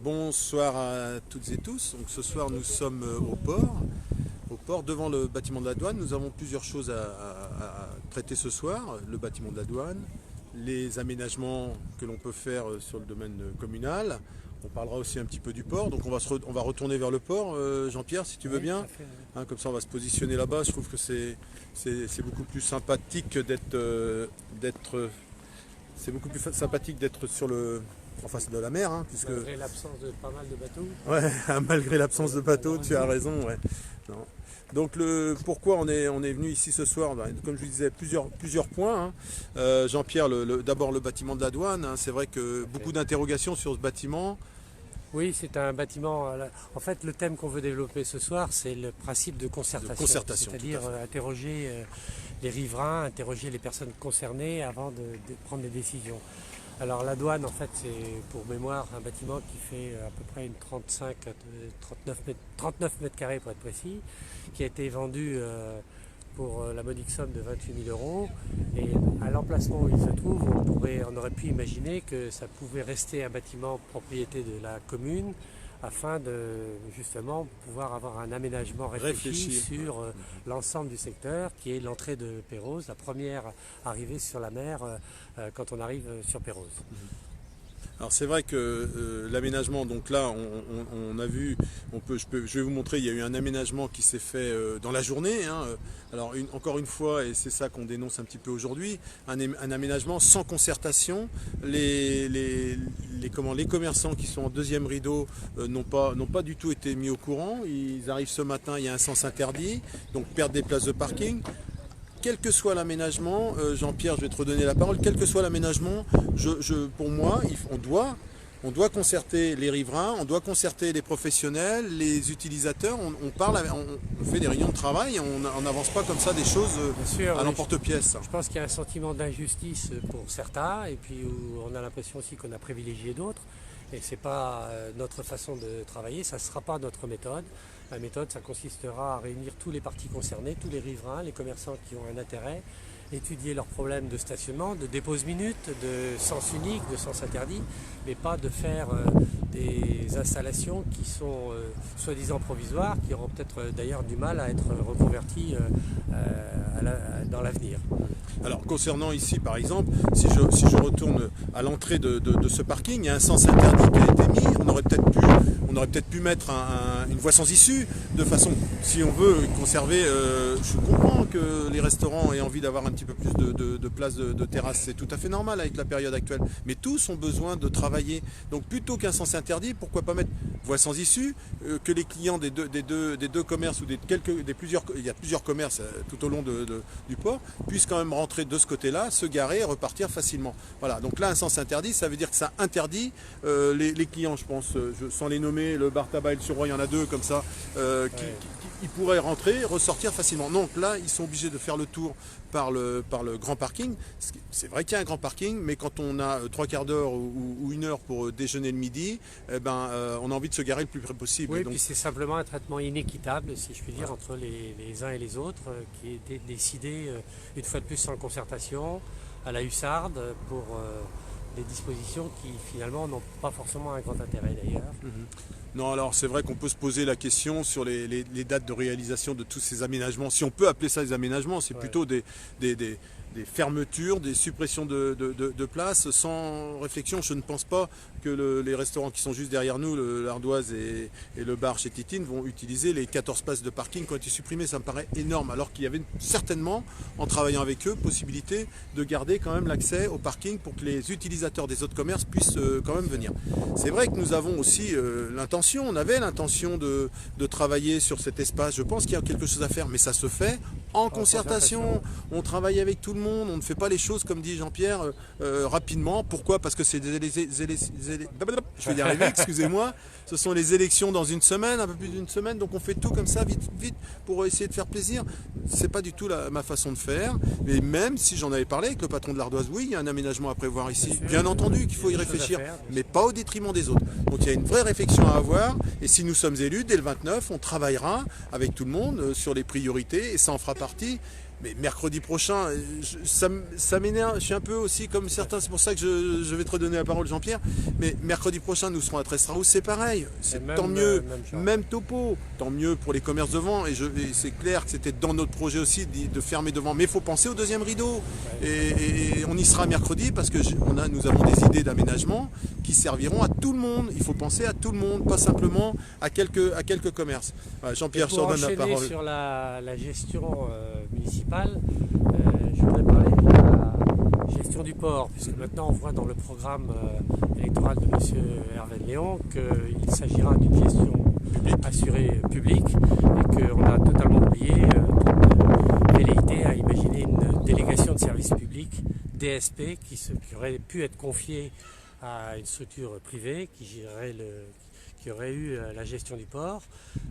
Bonsoir à toutes et tous. Donc, ce soir, nous sommes au port devant le bâtiment de la douane. Nous avons plusieurs choses à traiter ce soir. Le bâtiment de la douane, les aménagements que l'on peut faire sur le domaine communal. On parlera aussi un petit peu du port. Donc, on va retourner vers le port, Jean-Pierre, si tu veux bien. Hein, comme ça, on va se positionner là-bas. Je trouve que c'est beaucoup plus sympathique d'être sur en face de la mer, hein, puisque... Malgré l'absence de pas mal de bateaux. Ouais, malgré l'absence de bateaux, tu as raison. Ouais. Non. Donc pourquoi on est venu ici ce soir, comme je vous disais, plusieurs points. Hein. Jean-Pierre, d'abord le bâtiment de la douane. Hein. C'est vrai que beaucoup d'interrogations sur ce bâtiment. Oui, c'est un bâtiment. En fait, le thème qu'on veut développer ce soir, c'est le principe de concertation. C'est-à-dire interroger les riverains, interroger les personnes concernées avant de prendre des décisions. Alors la douane, en fait, c'est pour mémoire un bâtiment qui fait à peu près une 39 mètres carrés pour être précis, qui a été vendu pour la modique somme de 28 000 euros. Et à l'emplacement où il se trouve, on aurait pu imaginer que ça pouvait rester un bâtiment propriété de la commune, afin de justement pouvoir avoir un aménagement réfléchi sur l'ensemble du secteur, qui est l'entrée de Pérouse, la première arrivée sur la mer quand on arrive sur Pérouse. Alors c'est vrai que l'aménagement, donc là on a vu, je vais vous montrer, il y a eu un aménagement qui s'est fait dans la journée. Hein. Alors encore une fois, et c'est ça qu'on dénonce un petit peu aujourd'hui, un aménagement sans concertation. Les commerçants qui sont en deuxième rideau n'ont pas du tout été mis au courant. Ils arrivent ce matin, il y a un sens interdit, donc perdent des places de parking. Quel que soit l'aménagement, Jean-Pierre, je vais te redonner la parole, quel que soit l'aménagement, pour moi, on doit concerter les riverains, on doit concerter les professionnels, les utilisateurs, on fait des réunions de travail, on n'avance pas comme ça des choses à l'emporte-pièce. Je pense qu'il y a un sentiment d'injustice pour certains, et puis on a l'impression aussi qu'on a privilégié d'autres. Et ce n'est pas notre façon de travailler, ça ne sera pas notre méthode. La méthode, ça consistera à réunir tous les parties concernées, tous les riverains, les commerçants qui ont un intérêt, étudier leurs problèmes de stationnement, de dépose minute, de sens unique, de sens interdit, mais pas de faire des installations qui sont soi-disant provisoires, qui auront peut-être d'ailleurs du mal à être reconverties dans l'avenir. Alors concernant ici par exemple, si je retourne à l'entrée de ce parking, il y a un sens interdit qui a été mis, on aurait peut-être pu mettre une voie sans issue, de façon, si on veut conserver, je comprends que les restaurants aient envie d'avoir un petit peu plus de place de terrasse, c'est tout à fait normal avec la période actuelle, mais tous ont besoin de travailler, donc plutôt qu'un sens interdit, pourquoi pas mettre voie sans issue, que les clients des deux commerces ou il y a plusieurs commerces tout au long du port, puissent quand même rentrer de ce côté-là, se garer et repartir facilement. Voilà, donc là un sens interdit, ça veut dire que ça interdit les clients, je pense, sans les nommer, le bar tabac et le Suroît, il y en a deux comme ça, qui pourraient rentrer, ressortir facilement. Donc là, ils sont obligés de faire le tour par le grand parking. C'est vrai qu'il y a un grand parking, mais quand on a 3/4 d'heure ou 1 heure pour déjeuner le midi, on a envie de se garer le plus près possible. Oui, donc... puis c'est simplement un traitement inéquitable, si je puis dire, entre les uns et les autres, qui est décidé une fois de plus sans concertation, à la hussarde, pour des dispositions qui finalement n'ont pas forcément un grand intérêt d'ailleurs. Non, alors c'est vrai qu'on peut se poser la question sur les dates de réalisation de tous ces aménagements. Si on peut appeler ça des aménagements, c'est plutôt des fermetures, des suppressions de places sans réflexion. Je ne pense pas que les restaurants qui sont juste derrière nous, l'Ardoise et le bar chez Titine, vont utiliser les 14 places de parking qui ont été supprimées. Ça me paraît énorme, alors qu'il y avait certainement, en travaillant avec eux, possibilité de garder quand même l'accès au parking pour que les utilisateurs des autres commerces puissent quand même venir. C'est vrai que nous avons aussi on avait l'intention de travailler sur cet espace. Je pense qu'il y a quelque chose à faire, mais ça se fait en concertation. On travaille avec tout le monde, on ne fait pas les choses, comme dit Jean-Pierre, rapidement. Pourquoi? Parce que c'est je vais y arriver, excusez-moi. Ce sont les élections dans une semaine, un peu plus d'une semaine, donc on fait tout comme ça, vite, vite, pour essayer de faire plaisir. C'est pas du tout ma façon de faire. Mais même si j'en avais parlé avec le patron de l'Ardoise, oui, il y a un aménagement à prévoir ici. Bien entendu qu'il faut y réfléchir, mais pas au détriment des autres. Donc il y a une vraie réflexion à avoir. Et si nous sommes élus, dès le 29, on travaillera avec tout le monde sur les priorités et ça en fera partie. Mais mercredi prochain, ça m'énerve, je suis un peu aussi comme certains, c'est pour ça que je vais te redonner la parole Jean-Pierre, mais mercredi prochain nous serons à Tresstraus, c'est pareil, c'est tant mieux, même topo, tant mieux pour les commerces de vent, et c'est clair que c'était dans notre projet aussi de fermer devant, mais il faut penser au deuxième rideau, et on y sera mercredi parce que nous avons des idées d'aménagement qui serviront à tout le monde, il faut penser à tout le monde, pas simplement à quelques commerces. Voilà, Jean-Pierre, je te redonne la parole. Sur la gestion municipale, je voudrais parler de la gestion du port, puisque maintenant on voit dans le programme électoral de M. Hervé Léon qu'il s'agira d'une gestion assurée publique et qu'on a totalement oublié toute velléité à imaginer une délégation de service public, DSP, qui aurait pu être confiée à une structure privée qui aurait eu la gestion du port.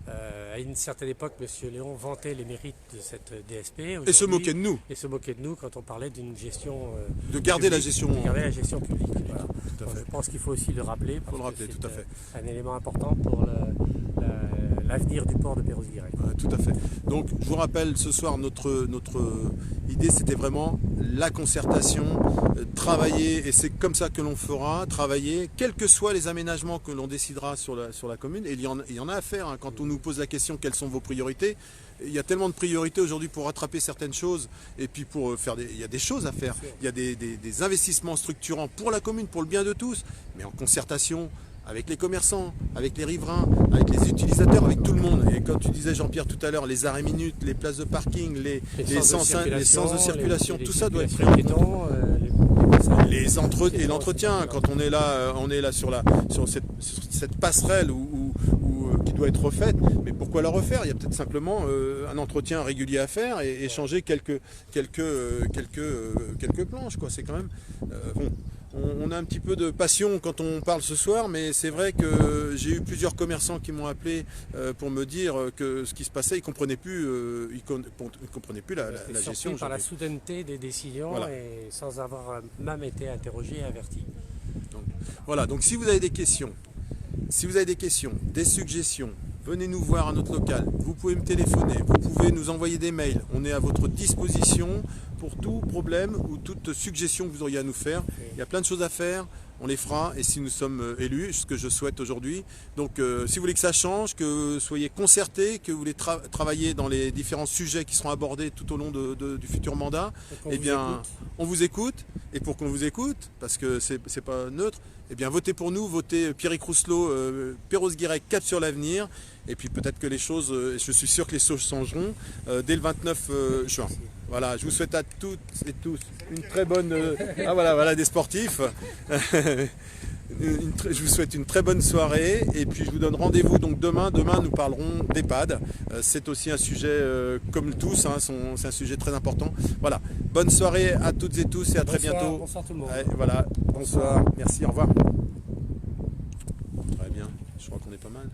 À une certaine époque, M. Léon vantait les mérites de cette DSP. Et se moquait de nous. Et se moquait de nous quand on parlait d'une gestion de garder publique, la gestion. de garder la gestion publique. Voilà. Tout à fait. Je pense qu'il faut aussi le rappeler. Il faut le rappeler, tout à fait. Un élément important pour l'avenir du port de Perros-Guirec. Ouais, tout à fait. Donc je vous rappelle, ce soir notre idée c'était vraiment la concertation, travailler, et c'est comme ça que l'on fera, travailler, quels que soient les aménagements que l'on décidera sur la commune, et il y en a à faire, hein. Quand on nous pose la question quelles sont vos priorités, il y a tellement de priorités aujourd'hui pour rattraper certaines choses, et puis pour faire il y a des choses à faire, il y a des investissements structurants pour la commune, pour le bien de tous, mais en concertation avec les commerçants, avec les riverains, avec les utilisateurs, avec tout le monde. Et quand tu disais Jean-Pierre tout à l'heure, les arrêts minutes, les places de parking, les sens de circulation, tout ça doit être pris en compte. Et l'entretien, quand on est là sur cette passerelle qui doit être refaite, mais pourquoi la refaire? Il y a peut-être simplement un entretien régulier à faire et changer quelques planches, quoi. C'est quand même bon. On a un petit peu de passion quand on parle ce soir, mais c'est vrai que j'ai eu plusieurs commerçants qui m'ont appelé pour me dire que ce qui se passait, ils ne comprenaient plus, la gestion. Par la soudaineté des décisions, voilà. Et sans avoir même été interrogé et averti. Donc, voilà, donc si vous avez des questions, des suggestions, venez nous voir à notre local, vous pouvez me téléphoner, vous pouvez nous envoyer des mails, on est à votre disposition pour tout problème ou toute suggestion que vous auriez à nous faire. Il y a plein de choses à faire, on les fera, et si nous sommes élus, ce que je souhaite aujourd'hui. Donc si vous voulez que ça change, que vous soyez concertés, que vous voulez travailler dans les différents sujets qui seront abordés tout au long du futur mandat, eh bien on vous écoute, et pour qu'on vous écoute, parce que c'est pas neutre, eh bien votez pour nous, votez Pierrick Rousselot, Perros-Guirec, Cap sur l'avenir, et puis peut-être que les choses, je suis sûr que les choses changeront dès le 29 juin. Voilà, je vous souhaite à toutes et tous une très bonne... voilà des sportifs. Je vous souhaite une très bonne soirée, et puis je vous donne rendez-vous donc demain. Demain nous parlerons d'EHPAD. C'est aussi un sujet comme tous, hein, c'est un sujet très important. Voilà, bonne soirée à toutes et tous et à très bientôt. Bonsoir tout le monde. Voilà, bonsoir, merci, au revoir. Très bien, je crois qu'on est pas mal.